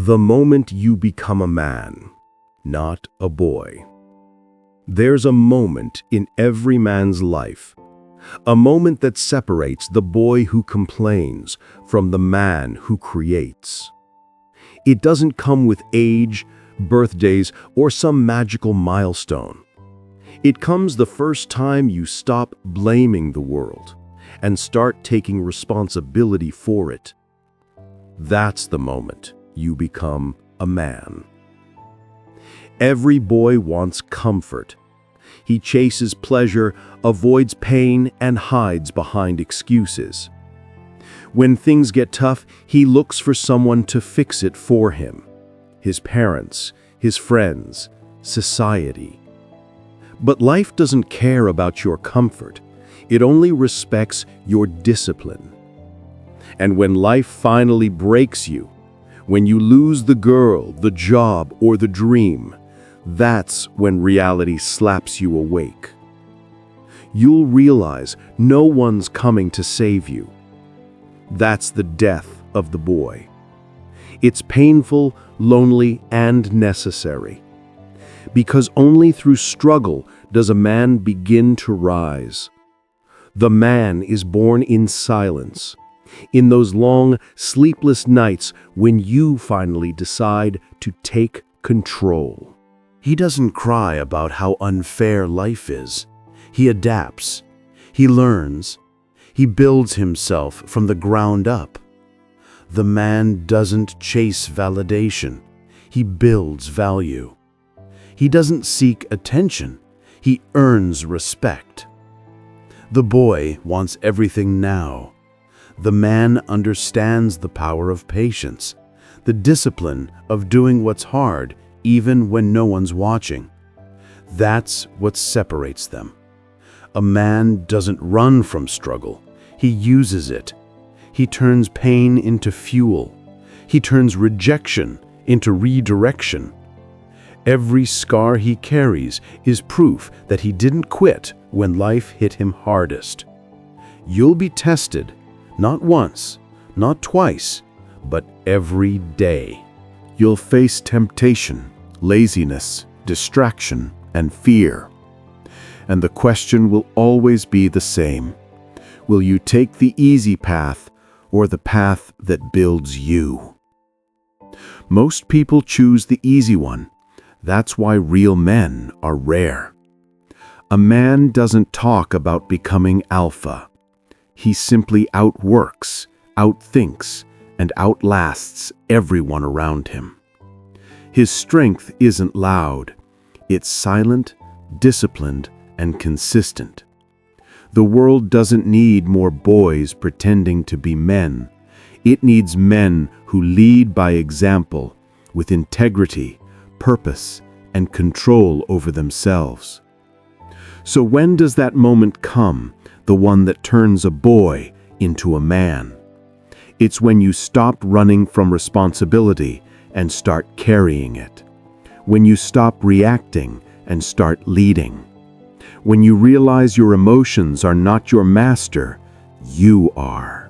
The moment you become a man, not a boy. There's a moment in every man's life, a moment that separates the boy who complains from the man who creates. It doesn't come with age, birthdays, or some magical milestone. It comes the first time you stop blaming the world and start taking responsibility for it. That's the moment you become a man. Every boy wants comfort. He chases pleasure, avoids pain, and hides behind excuses. When things get tough, he looks for someone to fix it for him. His parents, his friends, society. But life doesn't care about your comfort. It only respects your discipline. And when life finally breaks you, when you lose the girl, the job, or the dream, that's when reality slaps you awake. You'll realize no one's coming to save you. That's the death of the boy. It's painful, lonely, and necessary. Because only through struggle does a man begin to rise. The man is born in silence, in those long, sleepless nights when you finally decide to take control. He doesn't cry about how unfair life is. He adapts. He learns. He builds himself from the ground up. The man doesn't chase validation. He builds value. He doesn't seek attention. He earns respect. The boy wants everything now. The man understands the power of patience, the discipline of doing what's hard even when no one's watching. That's what separates them. A man doesn't run from struggle. He uses it. He turns pain into fuel. He turns rejection into redirection. Every scar he carries is proof that he didn't quit when life hit him hardest. You'll be tested, not once, not twice, but every day. You'll face temptation, laziness, distraction, and fear. And the question will always be the same. Will you take the easy path or the path that builds you? Most people choose the easy one. That's why real men are rare. A man doesn't talk about becoming alpha. He simply outworks, outthinks, and outlasts everyone around him. His strength isn't loud. It's silent, disciplined, and consistent. The world doesn't need more boys pretending to be men. It needs men who lead by example, with integrity, purpose, and control over themselves. So when does that moment come, the one that turns a boy into a man? It's when you stop running from responsibility and start carrying it. When you stop reacting and start leading. When you realize your emotions are not your master, you are.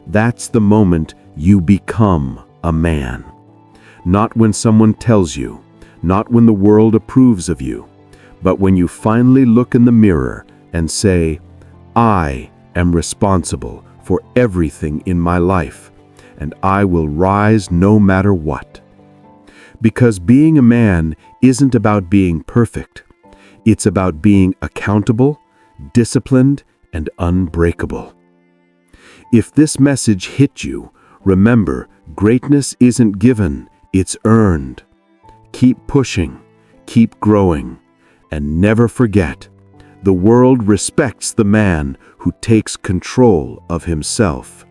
That's the moment you become a man. Not when someone tells you, not when the world approves of you, but when you finally look in the mirror and say, I am responsible for everything in my life, and I will rise no matter what. Because being a man isn't about being perfect. It's about being accountable, disciplined, and unbreakable. If this message hit you, remember, greatness isn't given, it's earned. Keep pushing, keep growing, and never forget, the world respects the man who takes control of himself.